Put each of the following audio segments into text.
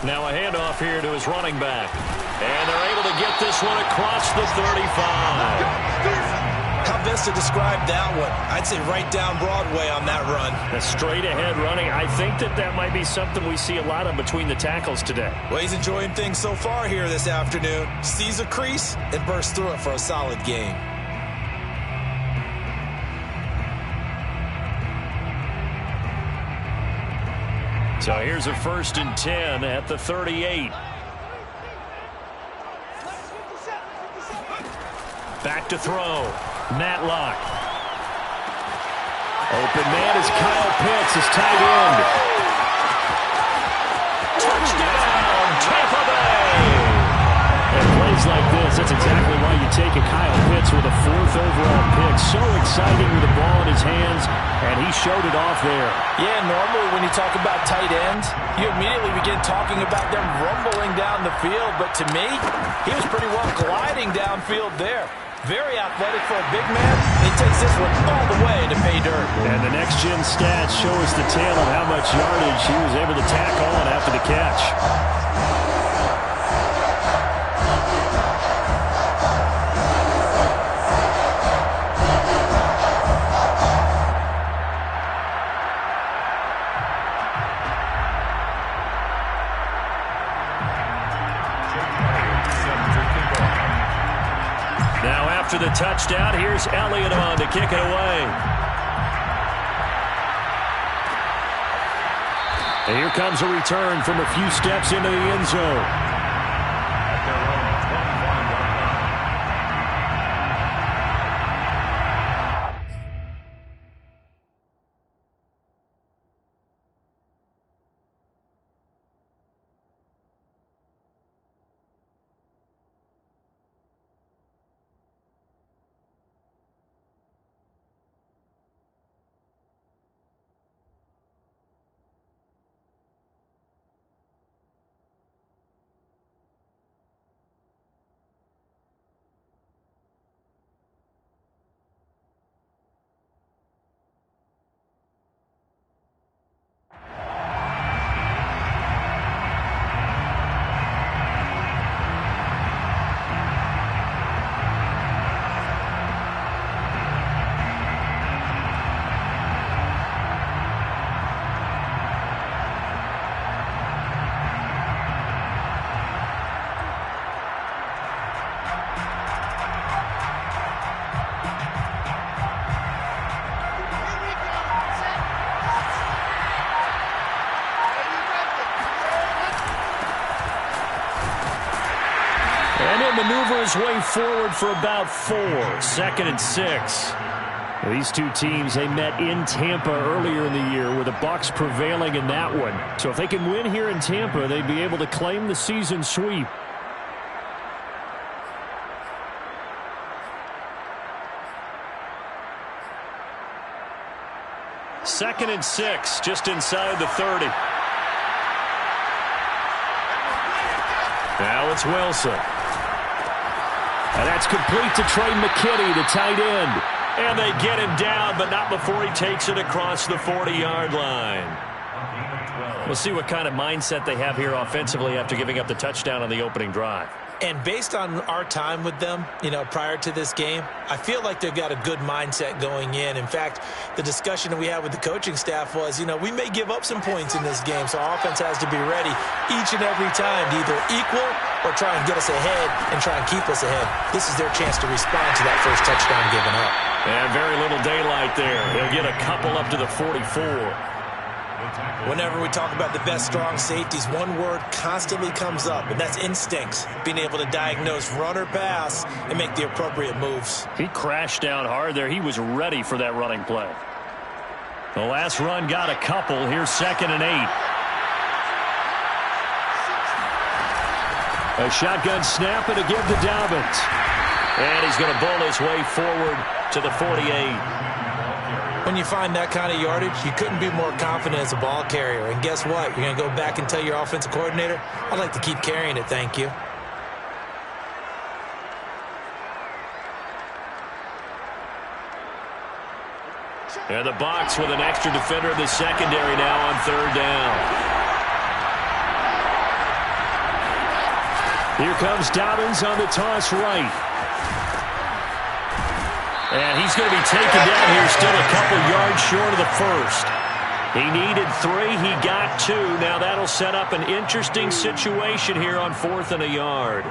Now a handoff here to his running back. And they're able to get this one across the 35. How best to describe that one? I'd say right down Broadway on that run. A straight-ahead running. I think that might be something we see a lot of between the tackles today. Well, he's enjoying things so far here this afternoon. Sees a crease and bursts through it for a solid gain. So here's a 1st and 10 at the 38. Back to throw. Matlock. Open man is Kyle Pitts, his tight end. Touchdown, Tampa Bay! And plays like this, that's exactly why you take a Kyle Pitts with a 4th overall pick. So exciting with the ball in his hands, and he showed it off there. Yeah, normally when you talk about tight ends, you immediately begin talking about them rumbling down the field. But to me, he was pretty well gliding downfield there. Very athletic for a big man. He takes this one all the way to pay dirt. And the next-gen stats show us the tale of how much yardage he was able to tack on after the catch. After the touchdown, here's Elliott on to kick it away. And here comes a return from a few steps into the end zone. Maneuver his way forward for about 4. 2nd and 6. These two teams, they met in Tampa earlier in the year with the Bucs prevailing in that one. So if they can win here in Tampa, they'd be able to claim the season sweep. Second and 6, just inside the 30. Now it's Wilson. And that's complete to Trey McKinney, the tight end. And they get him down, but not before he takes it across the 40-yard line. We'll see what kind of mindset they have here offensively after giving up the touchdown on the opening drive. And based on our time with them, prior to this game, I feel like they've got a good mindset going in. In fact, the discussion that we had with the coaching staff was, we may give up some points in this game, so our offense has to be ready each and every time to either equal or try and get us ahead and try and keep us ahead. This is their chance to respond to that first touchdown given up. And very little daylight there. They'll get a couple up to the 44. Whenever we talk about the best strong safeties, one word constantly comes up, and that's instincts. Being able to diagnose run or pass and make the appropriate moves. He crashed down hard there. He was ready for that running play. The last run got a couple. Here's 2nd and 8. A shotgun snap and a give to Dobbins. And he's going to bowl his way forward to the 48. When you find that kind of yardage, you couldn't be more confident as a ball carrier. And guess what? You're going to go back and tell your offensive coordinator, I'd like to keep carrying it, thank you. And the Bucs with an extra defender in the secondary now on 3rd down. Here comes Dobbins on the toss right. And he's going to be taken down here, still a couple yards short of the first. He needed 3. He got 2. Now that'll set up an interesting situation here on 4th and a yard.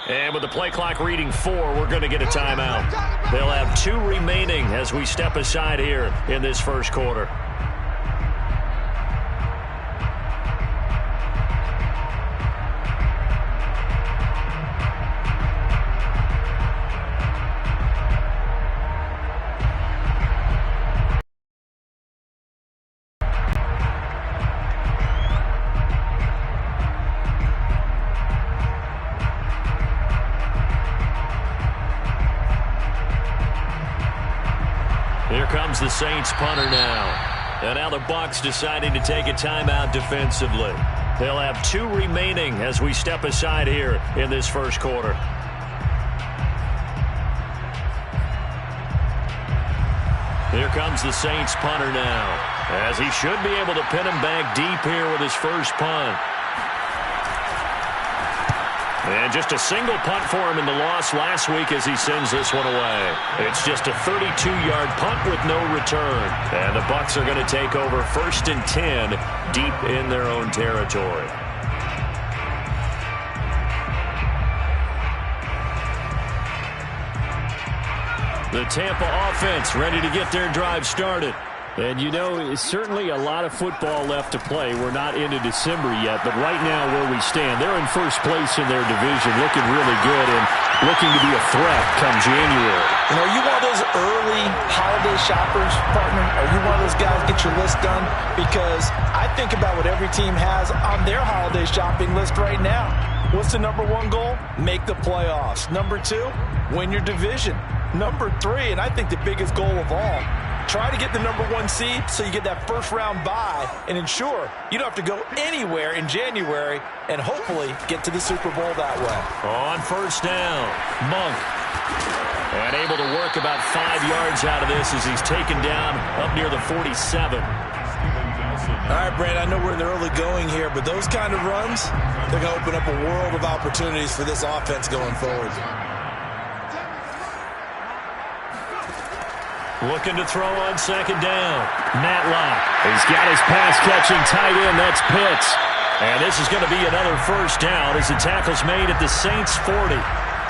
And with the play clock reading 4, we're going to get a timeout. They'll have 2 remaining as we step aside here in this first quarter. Here comes the Saints punter now. And now the Bucs deciding to take a timeout defensively. They'll have 2 remaining as we step aside here in this first quarter. Here comes the Saints punter now, as he should be able to pin him back deep here with his first punt. And just a single punt for him in the loss last week as he sends this one away. It's just a 32-yard punt with no return. And the Bucs are going to take over 1st and 10 deep in their own territory. The Tampa offense ready to get their drive started. And, you know, it's certainly a lot of football left to play. We're not into December yet, but right now where we stand, they're in first place in their division, looking really good and looking to be a threat come January. You know, you one of those early holiday shoppers, partner? Are you one of those guys get your list done? Because I think about what every team has on their holiday shopping list right now. What's the number 1 goal? Make the playoffs. Number 2, win your division. Number 3, and I think the biggest goal of all, try to get the number 1 seed so you get that first-round bye and ensure you don't have to go anywhere in January and hopefully get to the Super Bowl that way. On first down, Monk. And able to work about 5 yards out of this as he's taken down up near the 47. All right, Brand, I know we're in the early going here, but those kind of runs, they're going to open up a world of opportunities for this offense going forward. Looking to throw on second down. Matlock. He's got his pass-catching tight end. That's Pitts. And this is going to be another first down as the tackle's made at the Saints' 40.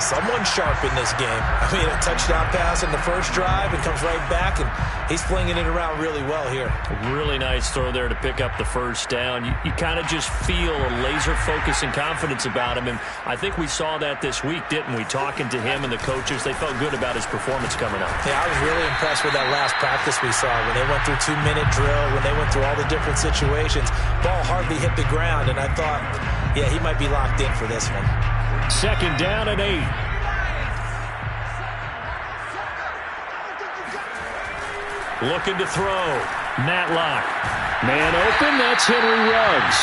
Someone sharp in this game. I mean, a touchdown pass in the first drive and comes right back, and he's flinging it around really well here. A really nice throw there to pick up the first down. You kind of just feel a laser focus and confidence about him, and I think we saw that this week, didn't we? Talking to him and the coaches, they felt good about his performance coming up. Yeah, I was really impressed with that last practice we saw when they went through 2-minute drill, when they went through all the different situations. Ball hardly hit the ground, and I thought, yeah, he might be locked in for this one. Second down and 8. Looking to throw. Matlock. Man open. That's Henry Ruggs.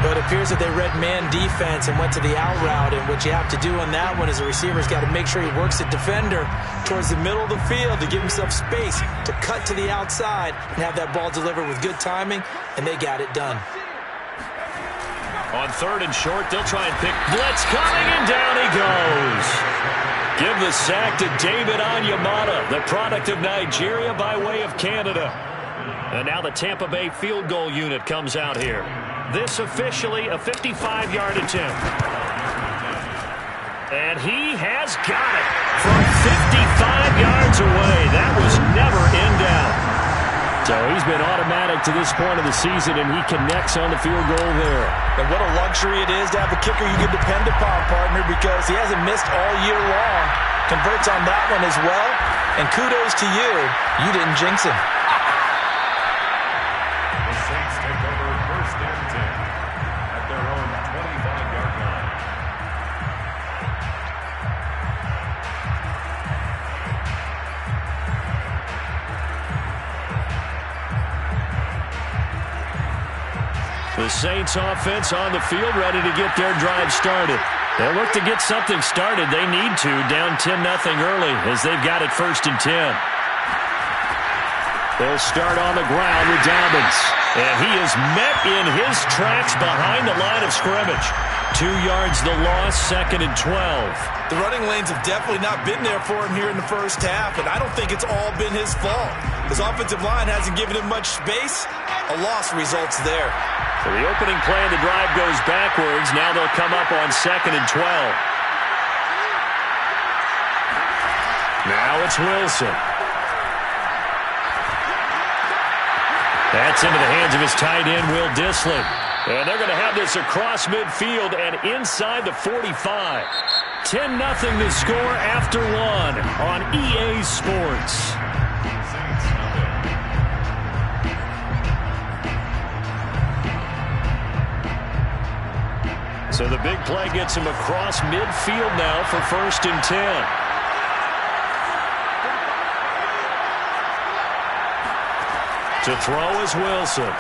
But it appears that they read man defense and went to the out route. And what you have to do on that one is the receiver's got to make sure he works the defender towards the middle of the field to give himself space to cut to the outside and have that ball delivered with good timing. And they got it done. On third and short, they'll try and pick. Blitz coming, and down he goes. Give the sack to David Onyemata, the product of Nigeria by way of Canada. And now the Tampa Bay field goal unit comes out here. This officially a 55-yard attempt. And he has got it from 55 yards away. That was never in doubt. So he's been automatic to this point of the season, and he connects on the field goal there. And what a luxury it is to have a kicker you can depend upon, partner, because he hasn't missed all year long. Converts on that one as well. And kudos to you. You didn't jinx him. The Saints take over 1st and 10 at their own 25-yard line. The Saints offense on the field, ready to get their drive started. They'll look to get something started. They need to, down 10-0 early as they've got it 1st and 10. They'll start on the ground with Dobbins. And he is met in his tracks behind the line of scrimmage. 2 yards the loss, 2nd and 12. The running lanes have definitely not been there for him here in the first half, and I don't think it's all been his fault. His offensive line hasn't given him much space. A loss results there. So the opening play of the drive goes backwards. Now they'll come up on 2nd and 12. Now it's Wilson. That's into the hands of his tight end, Will Dissling. And they're going to have this across midfield and inside the 45. 10-0 the score after 1 on EA Sports. So the big play gets him across midfield now for 1st and 10. To throw is Wilson.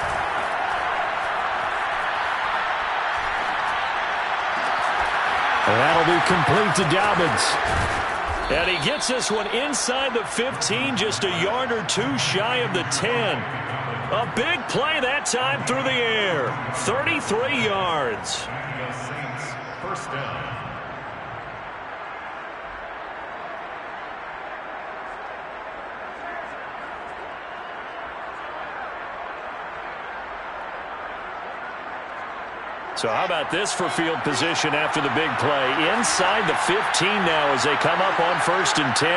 That'll be complete to Dobbins. And he gets this one inside the 15, just a yard or two shy of the 10. A big play that time through the air. 33 yards. The Saints 1st down. So how about this for field position after the big play? Inside the 15 now as they come up on 1st and 10.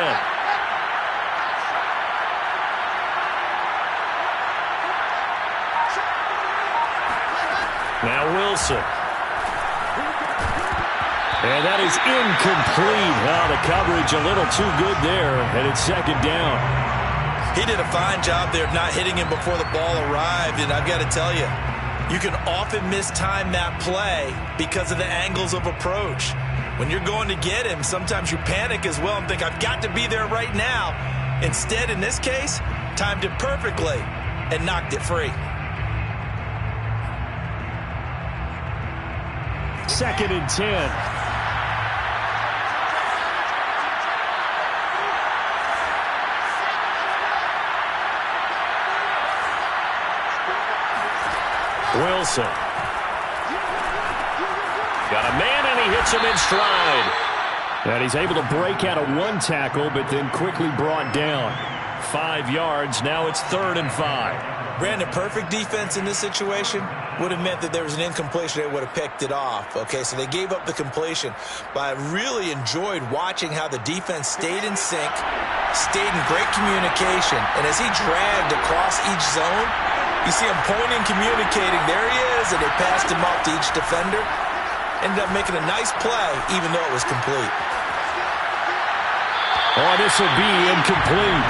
Now Wilson. And that is incomplete. Well, the coverage a little too good there, and it's 2nd down. He did a fine job there of not hitting him before the ball arrived, and I've got to tell you, you can often mistime that play because of the angles of approach. When you're going to get him, sometimes you panic as well and think, I've got to be there right now. Instead, in this case, timed it perfectly and knocked it free. 2nd and 10. Wilson. Got a man, and he hits him in stride. And he's able to break out of one tackle, but then quickly brought down. 5 yards. Now it's 3rd and 5. Brandon, perfect defense in this situation would have meant that there was an incompletion. They would have picked it off. Okay, so they gave up the completion. But I really enjoyed watching how the defense stayed in sync, stayed in great communication. And as he dragged across each zone, you see him pointing, communicating. There he is, and they passed him off to each defender. Ended up making a nice play, even though it was complete. Oh, this will be incomplete.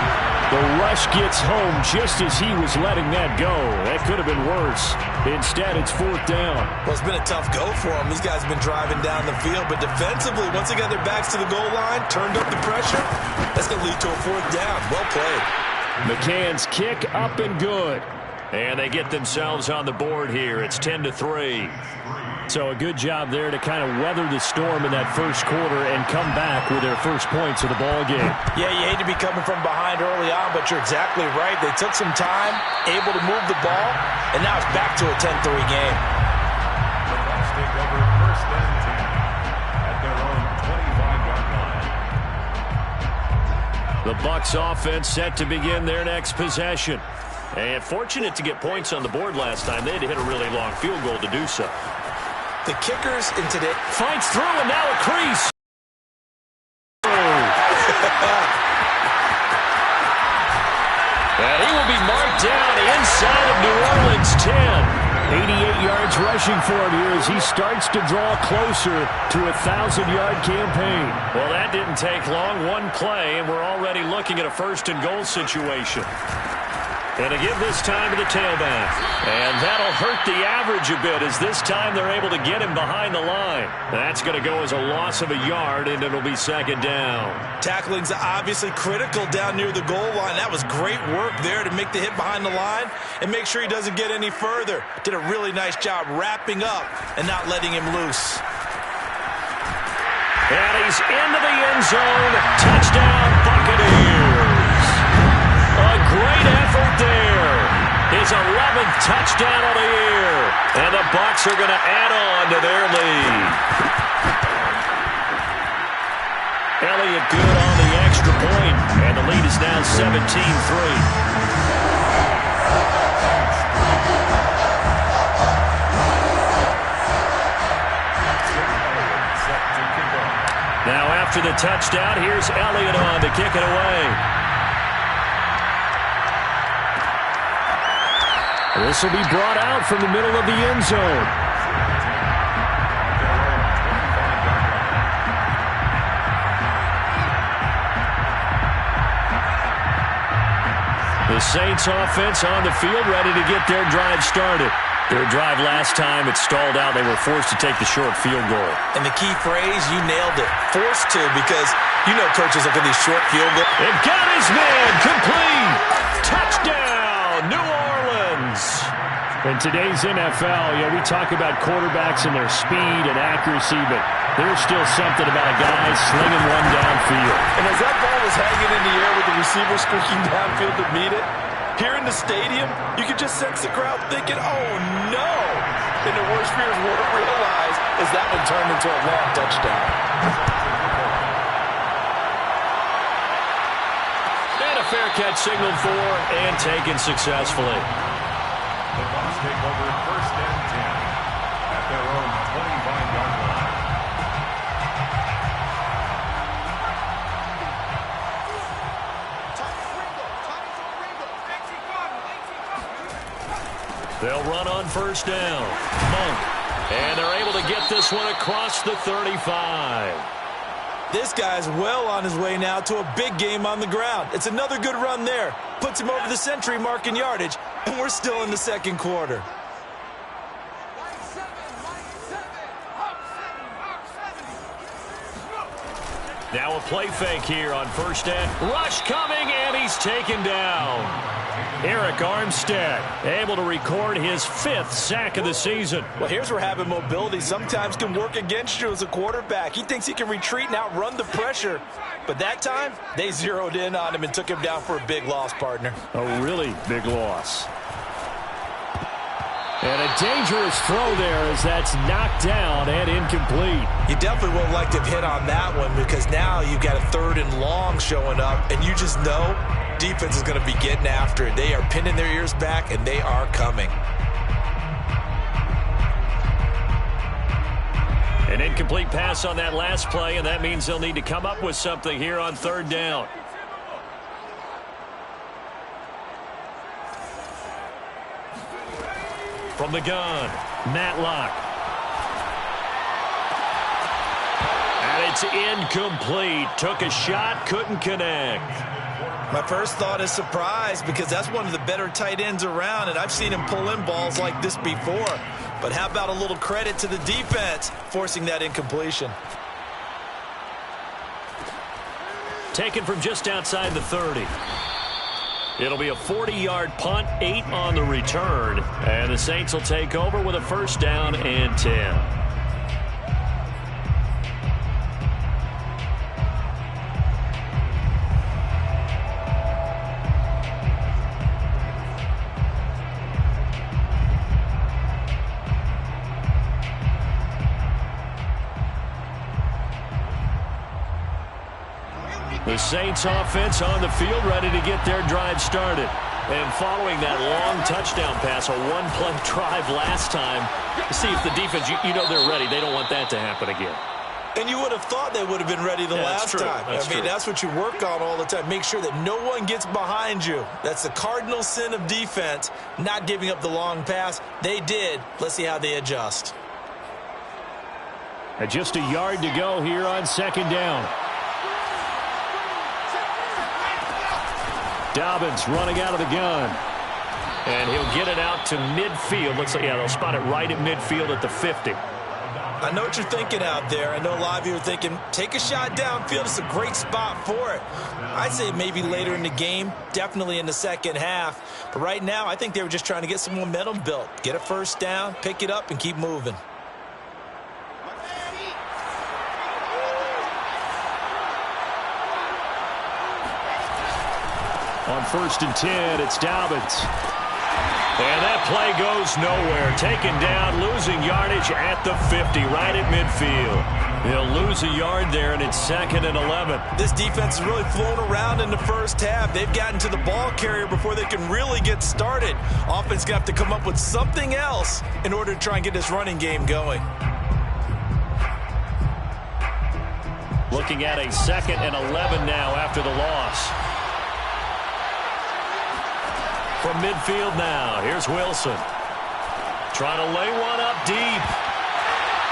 The rush gets home just as he was letting that go. That could have been worse. Instead, it's 4th down. Well, it's been a tough go for them. These guys have been driving down the field. But defensively, once they got their backs to the goal line, turned up the pressure, that's going to lead to a 4th down. Well played. McCann's kick up and good. And they get themselves on the board here. It's 10-3. So a good job there to kind of weather the storm in that first quarter and come back with their first points of the ball game. Yeah, you hate to be coming from behind early on, but you're exactly right. They took some time, able to move the ball, and now it's back to a 10-3 game. The Bucs take over 1st and 10 at their own 25-yard line. The Bucs offense set to begin their next possession. And fortunate to get points on the board last time. They had to hit a really long field goal to do so. The kickers in today finds through, and now a crease. And he will be marked down inside of New Orleans 10. 88 yards rushing for him here as he starts to draw closer to a 1,000-yard campaign. Well, that didn't take long. One play, and we're already looking at a first-and-goal situation. And to give this time to the tailback. And that'll hurt the average a bit as this time they're able to get him behind the line. That's going to go as a loss of a yard, and it'll be second down. Tackling's obviously critical down near the goal line. That was great work there to make the hit behind the line and make sure he doesn't get any further. Did a really nice job wrapping up and not letting him loose. And he's into the end zone. Touchdown, Buccaneers. A great effort there. His 11th touchdown of the year. And the Bucs are going to add on to their lead. Elliott good on the extra point. And the lead is now 17-3. Now after the touchdown, here's Elliott on to kick it away. This will be brought out from the middle of the end zone. The Saints offense on the field ready to get their drive started. Their drive last time, it stalled out. They were forced to take the short field goal. And the key phrase, you nailed it. Forced to, because you know coaches look at these short field goals. It got his man complete. Touchdown, New Orleans. In today's NFL, we talk about quarterbacks and their speed and accuracy, but there's still something about a guy slinging one downfield. And as that ball was hanging in the air with the receiver streaking downfield to meet it, here in the stadium, you could just sense the crowd thinking, oh, no. And the worst fears weren't realized as that one turned into a long touchdown. And a fair catch signaled for and taken successfully. The Bucs take over first and 10 at their own 25-yard line. They'll run on first down. Monk. And they're able to get this one across the 35. This guy's well on his way now to a big game on the ground. It's another good run there. Puts him over the century mark in yardage, and we're still in the second quarter. Now a play fake here on first down. Rush coming, and he's taken down. Eric Armstead able to record his 5th sack of the season. Well, here's where having mobility sometimes can work against you as a quarterback. He thinks he can retreat and outrun the pressure. But that time, they zeroed in on him and took him down for a big loss, partner. A really big loss. And a dangerous throw there as that's knocked down and incomplete. You definitely won't like to hit on that one because now you've got a 3rd and long showing up, and you just know defense is going to be getting after it. They are pinning their ears back, and they are coming. An incomplete pass on that last play, and that means they'll need to come up with something here on 3rd down. From the gun, Matlock. And it's incomplete. Took a shot, couldn't connect. My first thought is surprise because that's one of the better tight ends around, and I've seen him pull in balls like this before. But how about a little credit to the defense forcing that incompletion? Taken from just outside the 30. It'll be a 40-yard punt, 8 on the return. And the Saints will take over with a first down and 10. The Saints offense on the field ready to get their drive started. And following that long touchdown pass, a one-play drive last time, to see if the defense, you know they're ready. They don't want that to happen again. And you would have thought they would have been ready the last time. I mean, that's what you work on all the time. Make sure that no one gets behind you. That's the cardinal sin of defense, not giving up the long pass. They did. Let's see how they adjust. And just a yard to go here on second down. Dobbins running out of the gun. And he'll get it out to midfield. Looks like, yeah, they'll spot it right at midfield at the 50. I know what you're thinking out there. I know a lot of you are thinking, take a shot downfield. It's a great spot for it. I'd say maybe later in the game, definitely in the second half. But right now, I think they were just trying to get some momentum built. Get a first down, pick it up, and keep moving. On 1st and 10, it's Dobbins. And that play goes nowhere. Taken down, losing yardage at the 50, right at midfield. They'll lose a yard there, and it's 2nd and 11. This defense has really flown around in the first half. They've gotten to the ball carrier before they can really get started. Offense going to have to come up with something else in order to try and get this running game going. Looking at a 2nd and 11 now after the loss. From midfield now, here's Wilson. Trying to lay one up deep.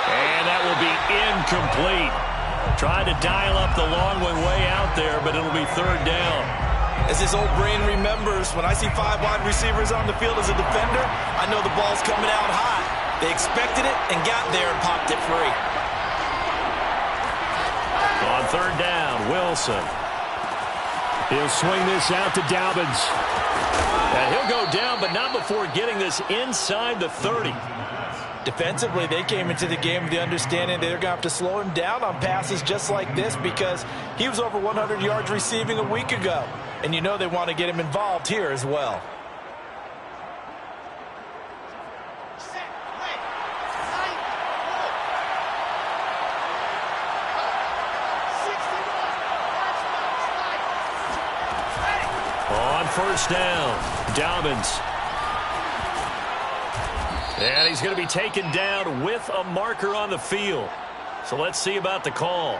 And that will be incomplete. Trying to dial up the long one way out there, but it'll be 3rd down. As this old brain remembers, when I see 5 wide receivers on the field as a defender, I know the ball's coming out hot. They expected it and got there and popped it free. On 3rd down, Wilson. He'll swing this out to Dobbins. And he'll go down, but not before getting this inside the 30. Defensively, they came into the game with the understanding they're going to have to slow him down on passes just like this because he was over 100 yards receiving a week ago. And you know they want to get him involved here as well. On 1st down, Dobbins. And he's going to be taken down with a marker on the field. So let's see about the call.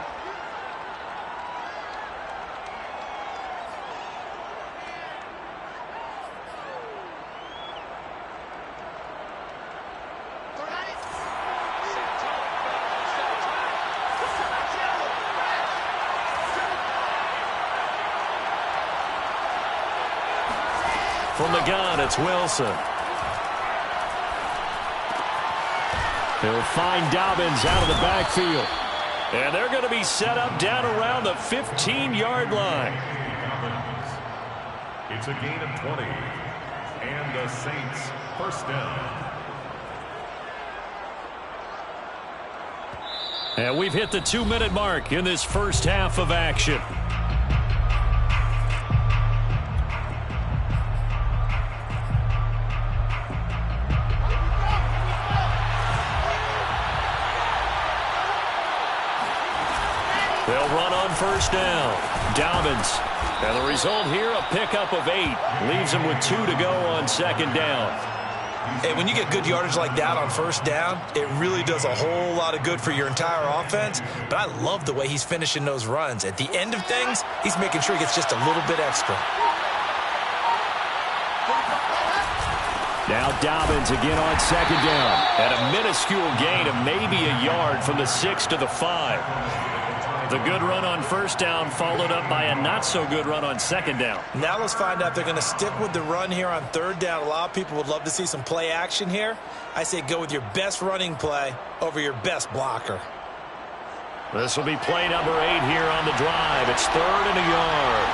From the gun, it's Wilson. He'll find Dobbins out of the backfield. And they're going to be set up down around the 15-yard line. It's a gain of 20. And the Saints, 1st down. And we've hit the 2-minute mark in this first half of action. They'll run on 1st down. Dobbins. And the result here, a pickup of 8. Leaves them with 2 to go on 2nd down. Hey, when you get good yardage like that on 1st down, it really does a whole lot of good for your entire offense. But I love the way he's finishing those runs. At the end of things, he's making sure he gets just a little bit extra. Now Dobbins again on 2nd down. At a minuscule gain of maybe a yard from the 6 to the 5. The good run on 1st down followed up by a not-so-good run on 2nd down. Now let's find out if they're going to stick with the run here on 3rd down. A lot of people would love to see some play action here. I say go with your best running play over your best blocker. This will be play number 8 here on the drive. It's 3rd and a yard.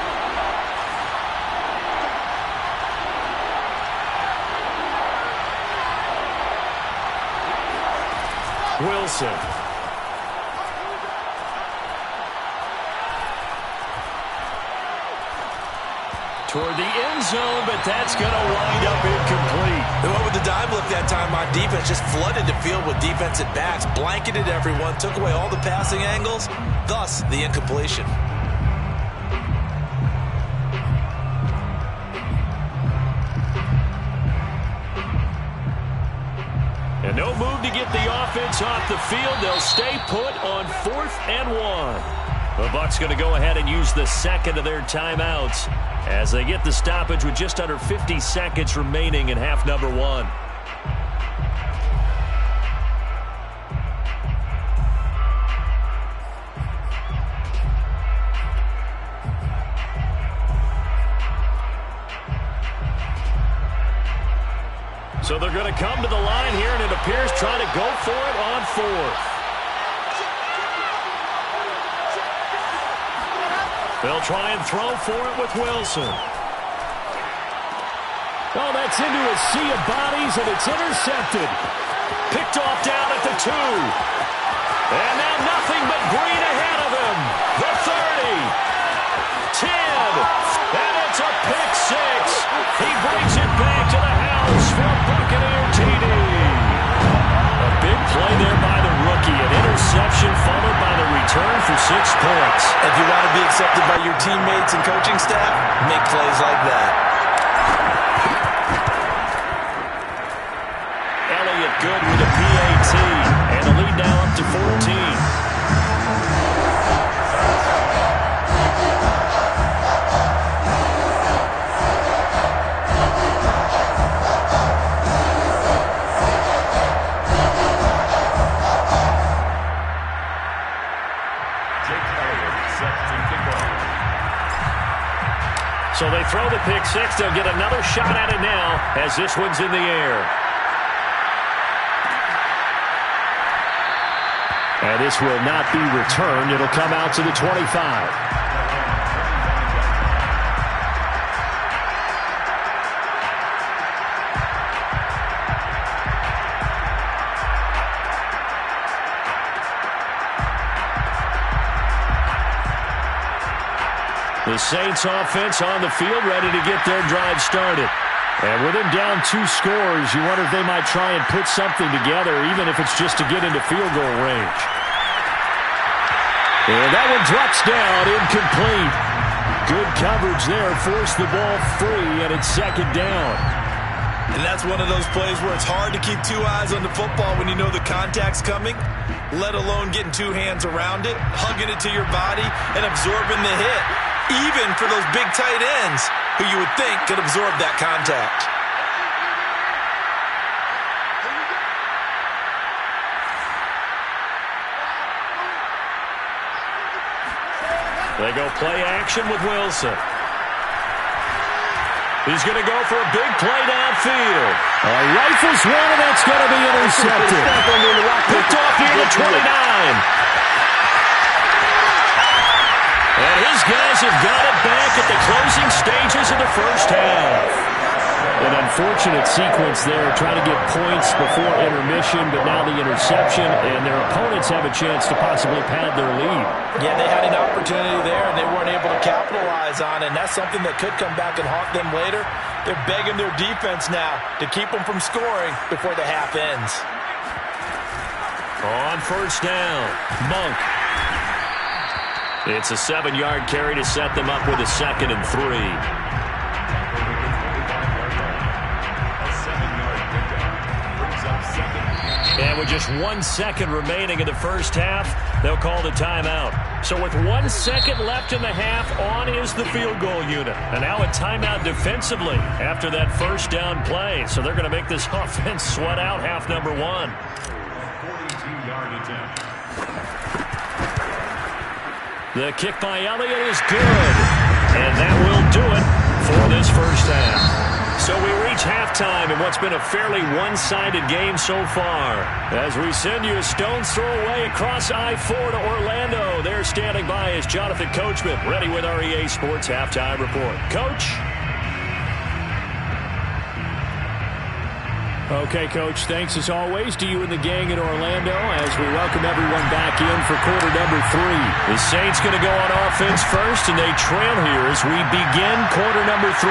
Wilson. Toward the end zone, but that's going to wind up incomplete. They went with the dime look that time on defense, just flooded the field with defensive backs, blanketed everyone, took away all the passing angles, thus the incompletion. And no move to get the offense off the field. They'll stay put on 4th and 1. The Bucs going to go ahead and use the second of their timeouts as they get the stoppage with just under 50 seconds remaining in half number 1. So they're going to come to the line here, and it appears trying to go for it on 4th. They'll try and throw for it with Wilson. Oh, that's into a sea of bodies, and it's intercepted. Picked off down at the 2. And now nothing but green ahead of him. The 30. 10. And it's a pick 6. He brings it back to the house for a Buccaneer TD. A big play there by the rookie. An interception followed by the return for 6 points. If you want to be accepted by your teammates and coaching staff, make plays like that. Elliott good with a PAT. And the lead now up to 14. So they throw the pick 6. They'll get another shot at it now as this one's in the air. And this will not be returned. It'll come out to the 25. The Saints offense on the field, ready to get their drive started. And with them down 2 scores, you wonder if they might try and put something together, even if it's just to get into field goal range. And that one drops down, incomplete. Good coverage there, forced the ball free, and it's 2nd down. And that's one of those plays where it's hard to keep 2 eyes on the football when you know the contact's coming, let alone getting 2 hands around it, hugging it to your body, and absorbing the hit. Even for those big tight ends who you would think could absorb that contact. They go play action with Wilson. He's going to go for a big play downfield. Rifles one, and that's going to be intercepted. Picked off near the 29. And his guys have got it back at the closing stages of the first half. An unfortunate sequence there, trying to get points before intermission, but now the interception, and their opponents have a chance to possibly pad their lead. Yeah, they had an opportunity there, and they weren't able to capitalize on it, and that's something that could come back and haunt them later. They're begging their defense now to keep them from scoring before the half ends. On first down, Monk. It's a 7-yard carry to set them up with a 2nd and 3. And with just 1 second remaining in the first half, they'll call the timeout. So with 1 second left in the half, on is the field goal unit. And now a timeout defensively after that first down play. So they're going to make this offense sweat out half number 1. 42-yard attempt. The kick by Elliott is good. And that will do it for this first half. So we reach halftime in what's been a fairly one-sided game so far. As we send you a stone's throw away across I-4 to Orlando. There standing by is Jonathan Coachman, ready with our EA Sports Halftime Report. Coach? Okay, Coach, thanks as always to you and the gang in Orlando as we welcome everyone back in for quarter number 3. The Saints going to go on offense first, and they trail here as we begin quarter number 3.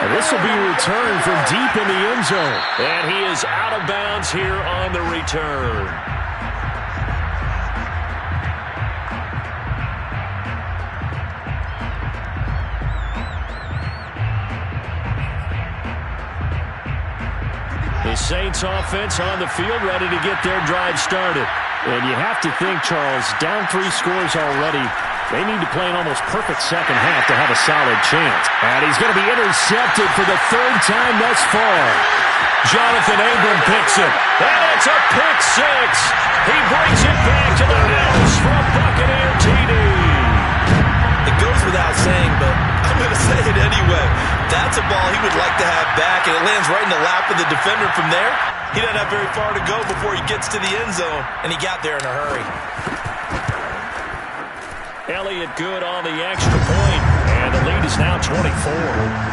And this will be returned from deep in the end zone. And he is out of bounds here on the return. The Saints offense on the field, ready to get their drive started. And you have to think, Charles, down 3 scores already. They need to play an almost perfect second half to have a solid chance. And he's going to be intercepted for the 3rd time thus far. Jonathan Abram picks it. And it's a pick 6. He brings it back to the house for a Buccaneer TD. It goes without saying, but I'm going to say it anyway. That's a ball he would like to have back, and it lands right in the lap of the defender from there. He doesn't have very far to go before he gets to the end zone, and he got there in a hurry. Elliott good on the extra point, and the lead is now 24.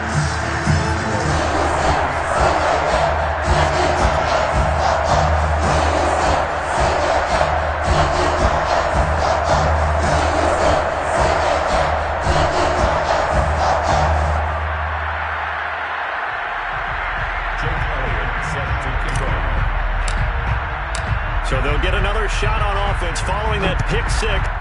So they'll get another shot on offense following that pick 6.